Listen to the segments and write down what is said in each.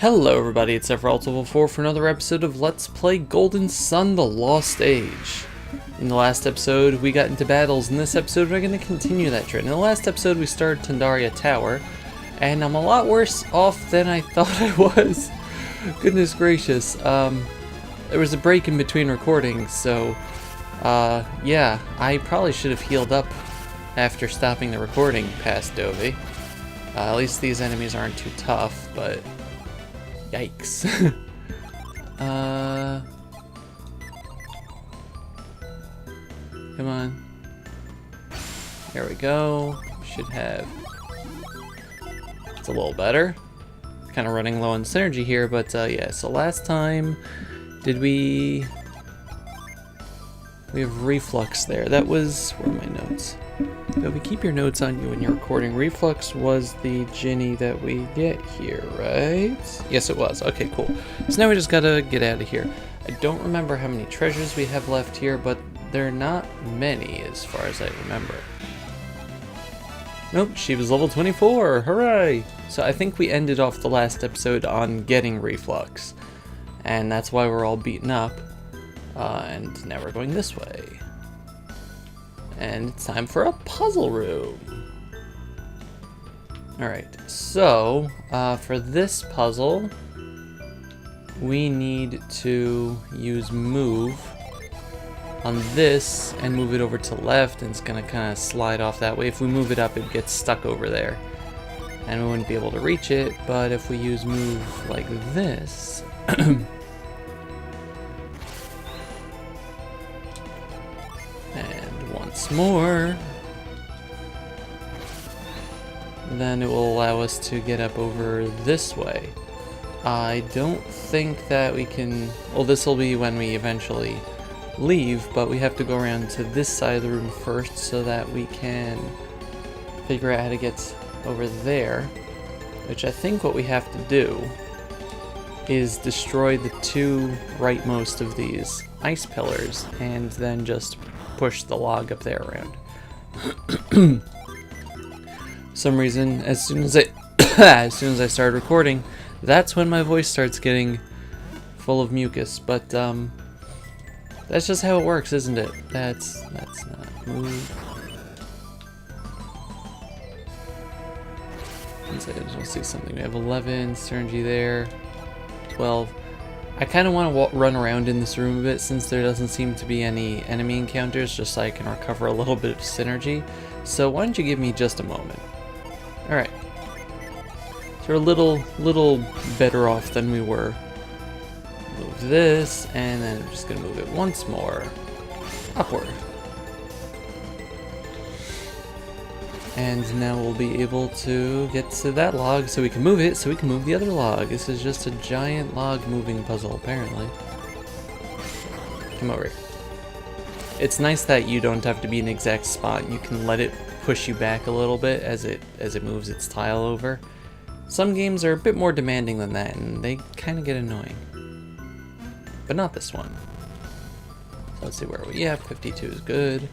Hello everybody, it's Sephiroth4 for another episode of Let's Play Golden Sun: The Lost Age. In the last episode we got into battles, in this episode we're going to continue that trend. In the last episode we started Tandaria Tower, and I'm a lot worse off than I thought I was. Goodness gracious, there was a break in between recordings, so yeah, I probably should have healed up after stopping the recording past Dovey. At least these enemies aren't too tough, but yikes. Come on. There we go. Should have. It's a little better. Kind of running low on synergy here, but yeah. So last time, did we have reflux there? That was, where are my notes? Dovey, keep your notes on you when you're recording. Reflux was the Ginny that we get here, right? Yes, it was. Okay, cool. So now we just gotta get out of here. I don't remember how many treasures we have left here, but they're not many as far as I remember. Nope, she was level 24. Hooray! So I think we ended off the last episode on getting reflux, and that's why we're all beaten up. And now we're going this way. And it's time for a puzzle room. Alright, so for this puzzle, we need to use move on this and move it over to left, and it's going to kind of slide off that way. If we move it up, it gets stuck over there, and we wouldn't be able to reach it. But if we use move like this, once more, then it will allow us to get up over this way. I don't think that we can, well, this will be when we eventually leave, but we have to go around to this side of the room first so that we can figure out how to get over there, which I think what we have to do is destroy the two rightmost of these ice pillars and then just push the log up there around. For some reason, as soon as I started recording, that's when my voice starts getting full of mucus. But that's just how it works, isn't it? That's not move. One second, I just want to see something. We have 11 synergy there, 12. I kind of want to run around in this room a bit since there doesn't seem to be any enemy encounters, just so I can recover a little bit of synergy. So why don't you give me just a moment? Alright. So we're a little better off than we were. Move this, and then I'm just going to move it once more upward. And now we'll be able to get to that log so we can move it, so we can move the other log. This is just a giant log moving puzzle, apparently. Come over here. It's nice that you don't have to be in an exact spot. You can let it push you back a little bit as it moves its tile over. Some games are a bit more demanding than that, and they kind of get annoying. But not this one. So let's see where we are. 52 is good.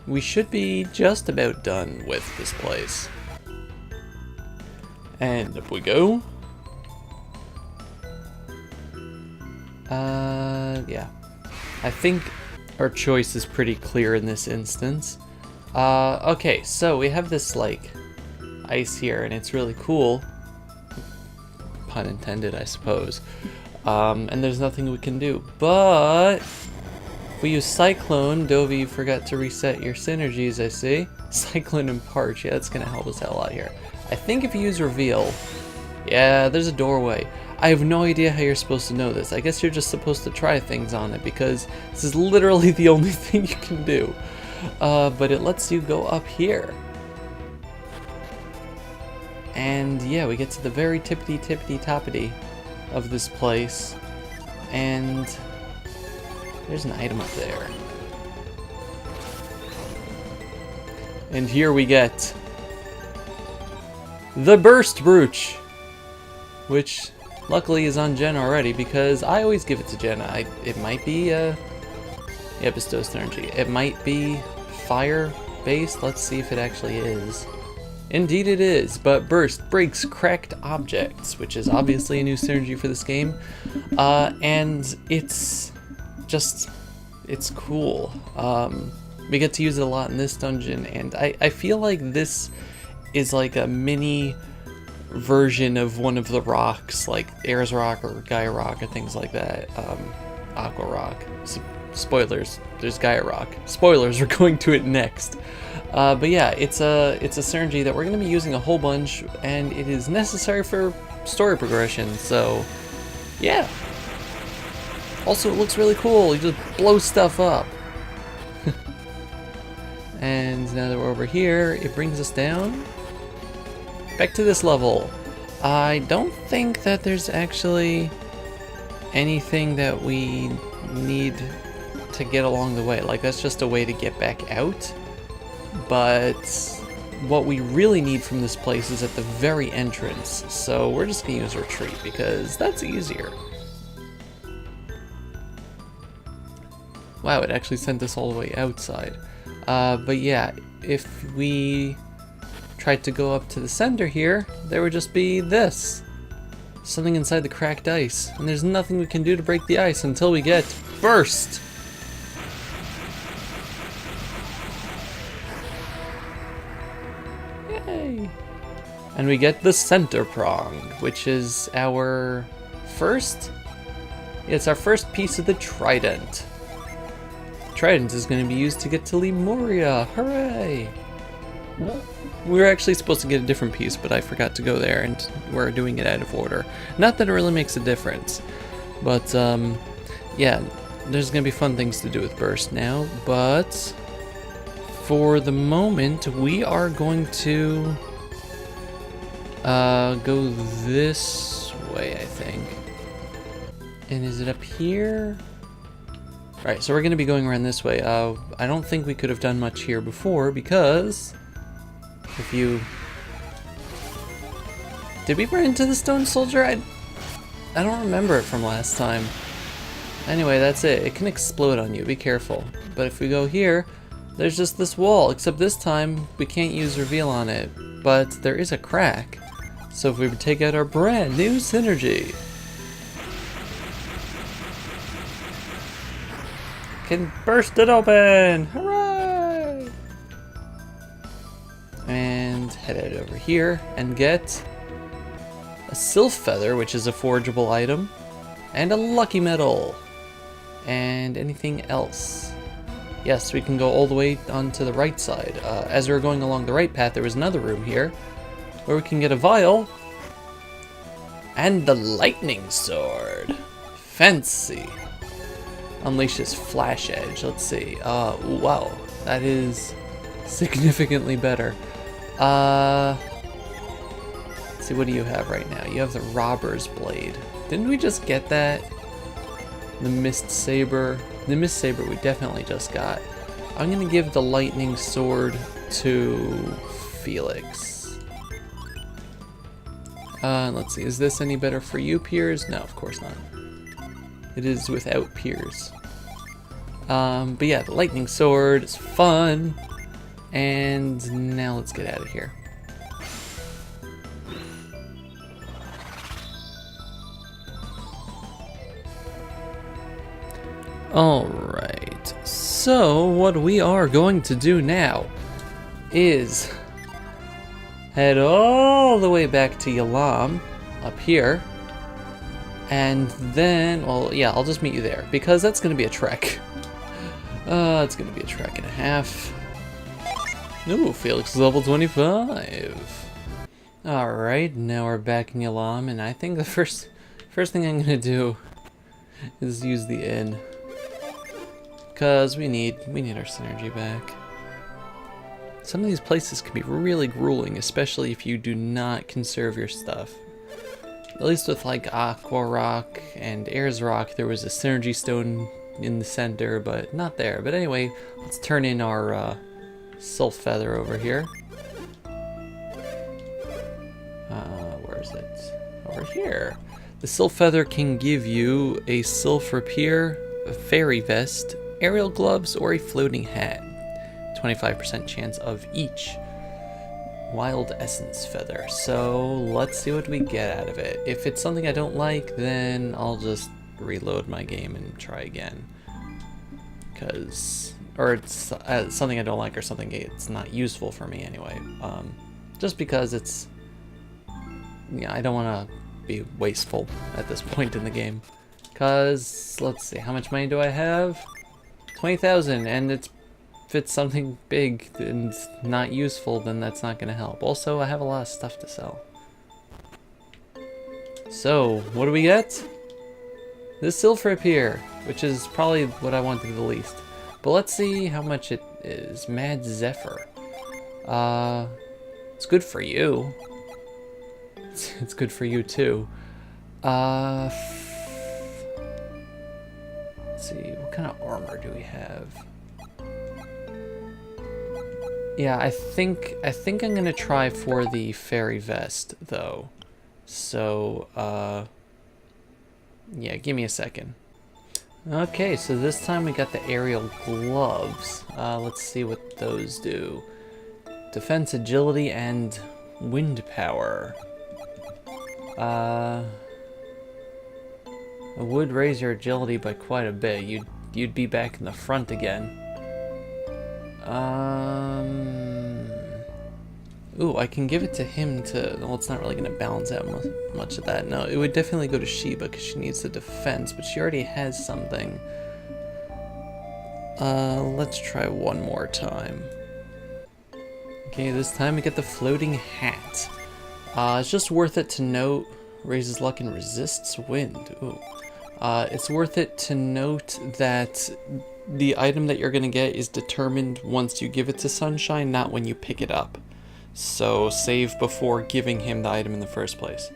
We should be just about done with this place. And up we go. Yeah. I think our choice is pretty clear in this instance. Okay, so we have this, like, ice here, and it's really cool. Pun intended, I suppose. And there's nothing we can do, but if we use Cyclone, Dovey forgot to reset your synergies, I see. Cyclone and Parch, yeah, that's going to help us out a lot here. I think if you use Reveal, yeah, there's a doorway. I have no idea how you're supposed to know this. I guess you're just supposed to try things on it, because this is literally the only thing you can do. But it lets you go up here. And yeah, we get to the very tippity-toppity of this place. And there's an item up there. And here we get the Burst Brooch, which luckily is on Jen already, because I always give it to Jen. It might be yeah, bestows synergy. It might be fire based. Let's see if it actually is. Indeed it is, but Burst breaks cracked objects, which is obviously a new synergy for this game. And it's just, it's cool. We get to use it a lot in this dungeon, and I feel like this is like a mini version of one of the rocks, like Air's Rock or Gaia Rock or things like that. Aqua Rock. Spoilers, there's Gaia Rock. Spoilers, we're going to it next. But yeah, it's a synergy that we're going to be using a whole bunch, and it is necessary for story progression, so yeah. Also, it looks really cool, you just blow stuff up. And now that we're over here, it brings us down back to this level. I don't think that there's actually anything that we need to get along the way. Like, that's just a way to get back out. But what we really need from this place is at the very entrance. So we're just gonna use retreat because that's easier. Wow, it actually sent us all the way outside. But yeah, if we tried to go up to the center here, there would just be this. Something inside the cracked ice. And there's nothing we can do to break the ice until we get Burst. Yay! And we get the center prong, which is our first... Yeah, it's our first piece of the trident. Trident is going to be used to get to Lemuria. Hooray! We were actually supposed to get a different piece, but I forgot to go there, and we're doing it out of order. Not that it really makes a difference, but yeah, there's going to be fun things to do with Burst now, but for the moment, we are going to go this way, I think. And is it up here? Right, so we're going to be going around this way. I don't think we could have done much here before, because if you... Did we run into the stone soldier? I don't remember it from last time. Anyway, that's it. It can explode on you. Be careful. But if we go here, there's just this wall, except this time we can't use reveal on it. But there is a crack. So if we would take out our brand new synergy, can burst it open! Hooray! And head out over here and get a sylph feather, which is a forgeable item, and a lucky medal. And anything else? Yes, we can go all the way onto the right side. As we were going along the right path, there was another room here where we can get a vial and the lightning sword. Fancy. Unleashes flash edge. Let's see. Wow, that is significantly better. Let's see, what do you have right now? You have the robber's blade. Didn't we just get that? The mist saber. The mist saber we definitely just got. I'm gonna give the lightning sword to Felix. Let's see. Is this any better for you, Piers? No, of course not. It is without Piers. But yeah, the lightning sword is fun. And now let's get out of here. Alright, so what we are going to do now is head all the way back to Yalam, up here. And then, well, yeah, I'll just meet you there, because that's going to be a trek. It's going to be a trek and a half. Ooh, Felix is level 25. Alright, now we're back in Yalam, and I think the first thing I'm going to do is use the inn. Because we need our synergy back. Some of these places can be really grueling, especially if you do not conserve your stuff. At least with like Aqua Rock and Air's Rock, there was a synergy stone in the center, but not there. But anyway, let's turn in our sylph feather over here. Where is it? Over here. The sylph feather can give you a sylph rapier, a fairy vest, aerial gloves, or a floating hat. 25% chance of each. Wild Essence Feather. So let's see what we get out of it. If it's something I don't like, then I'll just reload my game and try again. Or it's something I don't like or something it's not useful for me anyway. Just because it's, yeah, I don't want to be wasteful at this point in the game. Because, let's see, how much money do I have? 20,000, and if it's something big and not useful, then that's not going to help. Also, I have a lot of stuff to sell. So, what do we get? This Silphrip here, which is probably what I wanted the least. But let's see how much it is. Mad Zephyr. It's good for you. It's good for you too. Let's see, what kind of armor do we have? Yeah, I think I'm gonna try for the fairy vest though. So, yeah, give me a second. Okay, so this time we got the aerial gloves. Let's see what those do. Defense, agility, and wind power. It would raise your agility by quite a bit. You'd be back in the front again. Ooh, I can give it to him to... Well, it's not really going to balance out much of that. No, it would definitely go to Sheba because she needs the defense, but she already has something. Let's try one more time. Okay, this time we get the floating hat. It's just worth it to note... Raises luck and resists wind. Ooh. It's worth it to note that the item that you're going to get is determined once you give it to Sunshine, not when you pick it up. So save before giving him the item in the first place.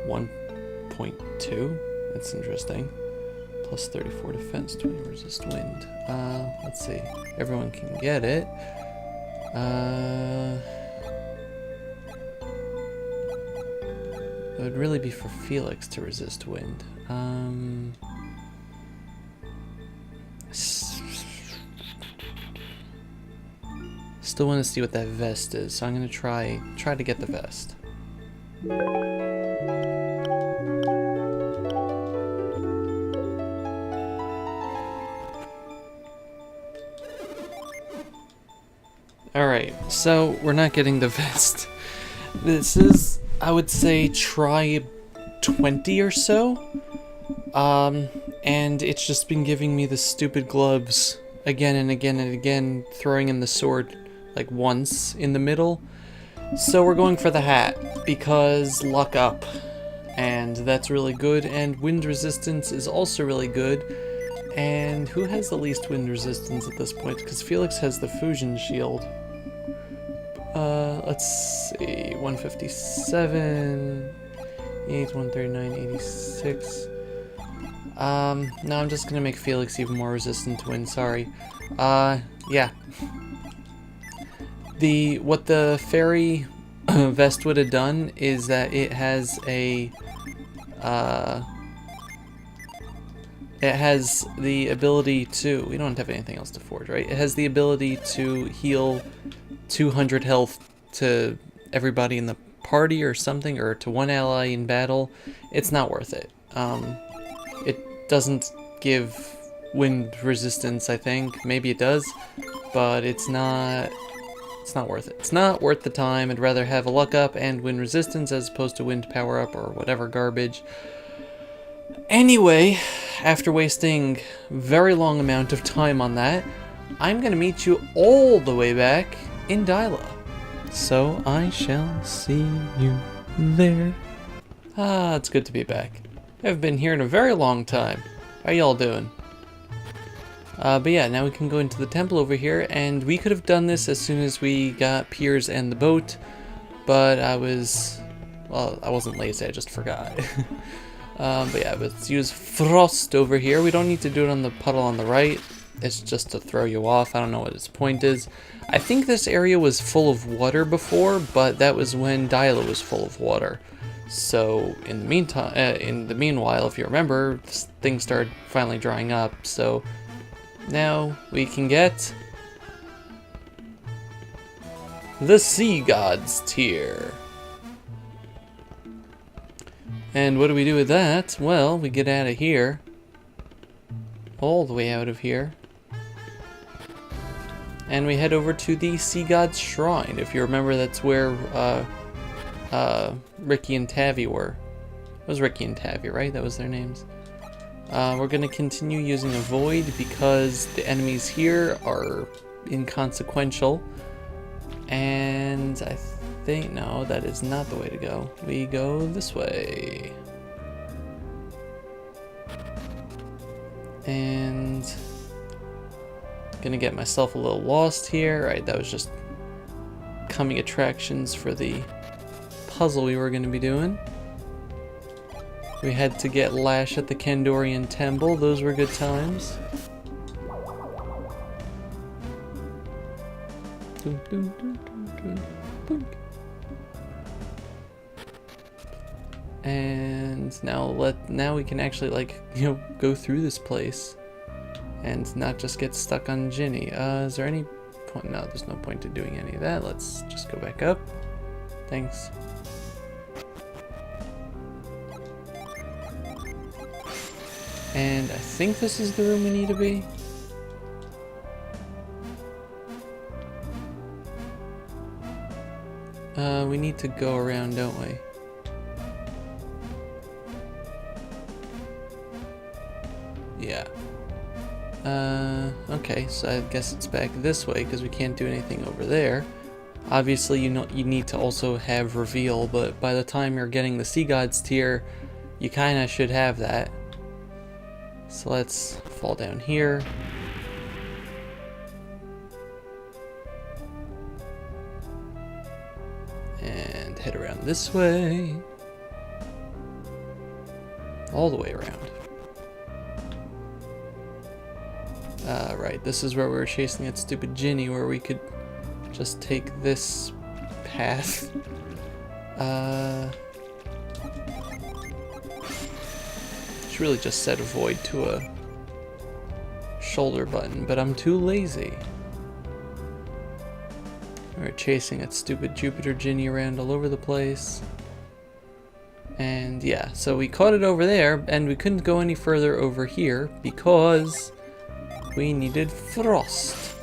1.2? That's interesting. Plus 34 defense, 20 resist wind. Let's see. Everyone can get it. It would really be for Felix to resist wind. Still want to see what that vest is, so I'm gonna try to get the vest. Alright, so we're not getting the vest. This is, I would say, try 20 or so. And it's just been giving me the stupid gloves again and again and again, throwing in the sword like once in the middle. So we're going for the hat because luck up, and that's really good, and wind resistance is also really good. And who has the least wind resistance at this point? Because Felix has the fusion shield. Let's see, 157, 8, 139, 86. No, I'm just gonna make Felix even more resistant to wind, sorry. Yeah. What the fairy vest would have done is that it has a, it has the ability to, we don't have anything else to forge, right? It has the ability to heal 200 health to everybody in the party or something, or to one ally in battle. It's not worth it. It doesn't give wind resistance, I think. Maybe it does, but it's not worth it. It's not worth the time. I'd rather have a luck up and wind resistance as opposed to wind power up or whatever garbage. Anyway, after wasting a very long amount of time on that, I'm gonna meet you all the way back in Dyla. So I shall see you there. Ah, it's good to be back. I've been here in a very long time. How y'all doing? But yeah, now we can go into the temple over here, and we could have done this as soon as we got Piers and the boat, but I wasn't lazy, I just forgot. But yeah, let's use Frost over here. We don't need to do it on the puddle on the right. It's just to throw you off. I don't know what its point is. I think this area was full of water before, but that was when Dyla was full of water. So in the meanwhile, if you remember, things started finally drying up. So now we can get The Sea God's Tier. And what do we do with that? Well, we get out of here. All the way out of here. And we head over to the Sea God's Shrine. If you remember, that's where Ricky and Tavi were. It was Ricky and Tavi, right? That was their names. We're going to continue using a Void because the enemies here are inconsequential. And I think, no, that is not the way to go. We go this way. And gonna get myself a little lost here. Right, that was just coming attractions for the puzzle we were gonna be doing. We had to get Lash at the Kandorian Temple. Those were good times. And now we can actually, like, you know, go through this place and not just get stuck on Ginny. Is there any point? No, there's no point to doing any of that. Let's just go back up. Thanks. And I think this is the room we need to be. We need to go around, don't we? Yeah. Okay, so I guess it's back this way because we can't do anything over there. Obviously, you need to also have reveal, but by the time you're getting the Sea God's Tier, you kind of should have that. So let's fall down here. And head around this way. All the way around. Right, this is where we were chasing that stupid Ginny, where we could just take this path. Should really just set avoid to a shoulder button, but I'm too lazy. We're chasing that stupid Jupiter Ginny around all over the place. And yeah, so we caught it over there, and we couldn't go any further over here because we needed Frost.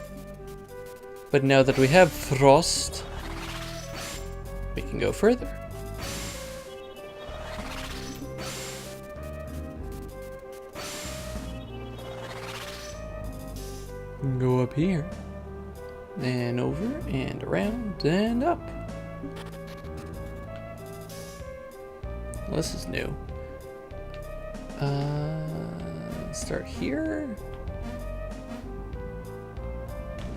But now that we have Frost, we can go further. Go up here, and over, and around, and up. Well, this is new. Start here.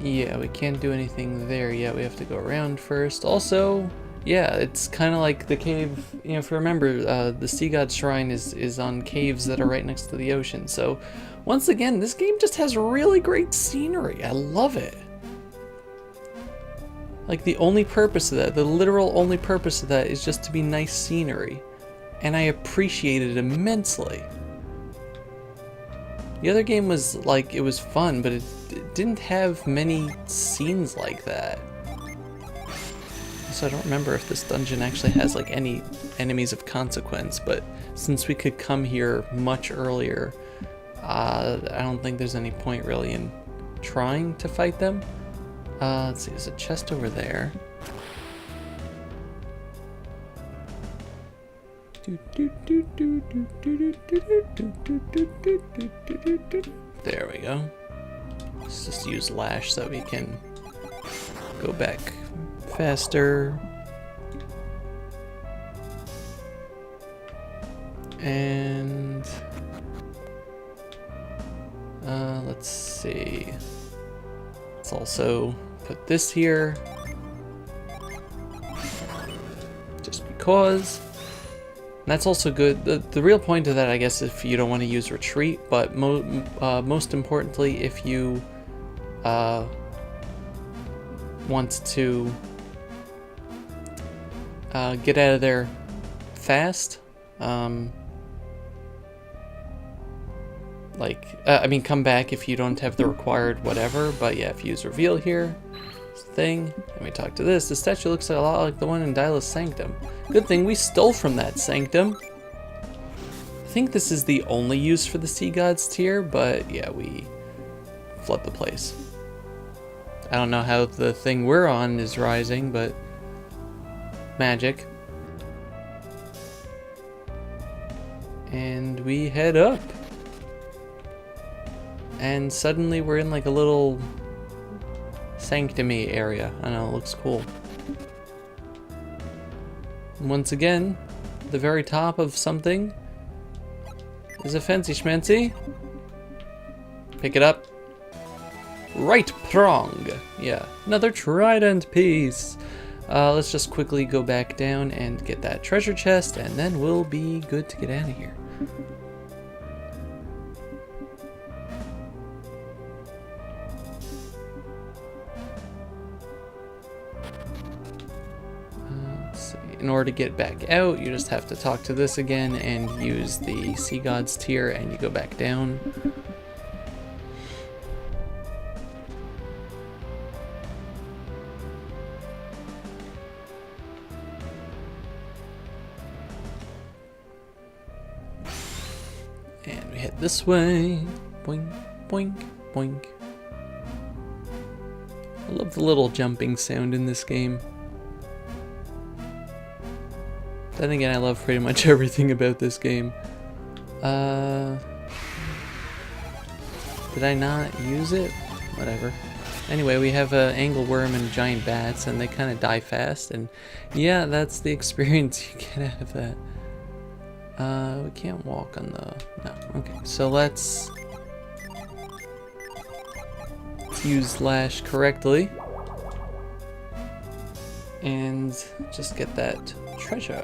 Yeah, we can't do anything there yet. We have to go around first. Also, yeah, it's kind of like the cave. You know, if you remember, the Sea God's Shrine is on caves that are right next to the ocean. So, once again, this game just has really great scenery. I love it. Like, the only purpose of that, the literal only purpose of that is just to be nice scenery. And I appreciate it immensely. The other game was, like, it was fun, but it didn't have many scenes like that. So I don't remember if this dungeon actually has, like, any enemies of consequence, but since we could come here much earlier, I don't think there's any point really in trying to fight them. Let's see, there's a chest over there. There we go. Let's just use Lash so we can go back faster. And let's see. Let's also put this here. Just because. And that's also good. The real point of that, I guess, if you don't want to use retreat, but most importantly, if you want to get out of there fast, I mean, come back if you don't have the required whatever, but yeah, if you use reveal here, thing, and we talk to this. The statue looks a lot like the one in Dyla's sanctum. Good thing we stole from that sanctum. I think this is the only use for the sea god's tear, but yeah, we flood the place. I don't know how the thing we're on is rising, but magic. And we head up. And suddenly we're in like a little sanctuary area. I don't know, it looks cool. And once again, the very top of something is a fancy schmancy. Pick it up. Right prong. Yeah, another trident piece. Let's just quickly go back down and get that treasure chest, and then we'll be good to get out of here. In order to get back out, you just have to talk to this again and use the sea god's tear, and you go back down. And we head this way. Boink, boink, boink. I love the little jumping sound in this game. Then again, I love pretty much everything about this game. Did I not use it? Whatever. Anyway, we have an angleworm and giant bats, and they kind of die fast, and yeah, that's the experience you get out of that. We can't walk on the... no, okay, so let's use Lash correctly. And just get that treasure.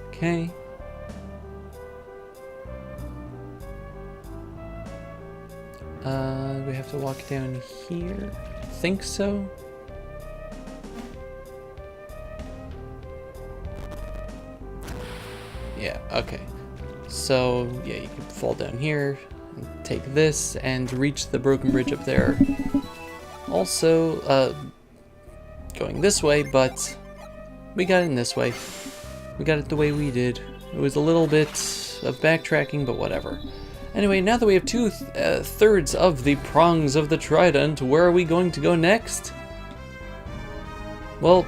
Okay. We have to walk down here. I think so. Yeah, okay. So, yeah, you can fall down here. Take this and reach the broken bridge up there. Also, going this way, but we got it in this way. We got it the way we did. It was a little bit of backtracking, but whatever. Anyway, now that we have two-thirds of the prongs of the trident, where are we going to go next? Well,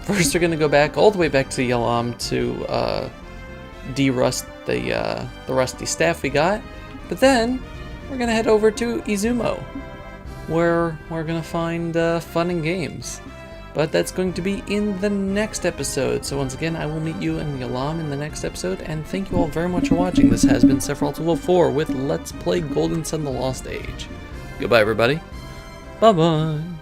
first we're going to go back all the way back to Yalam to de-rust the rusty staff we got. But then, we're going to head over to Izumo, where we're going to find fun and games. But that's going to be in the next episode. So once again, I will meet you in Yalam in the next episode, and thank you all very much for watching. This has been Sephiroth204 with Let's Play Golden Sun: The Lost Age. Goodbye, everybody. Bye-bye.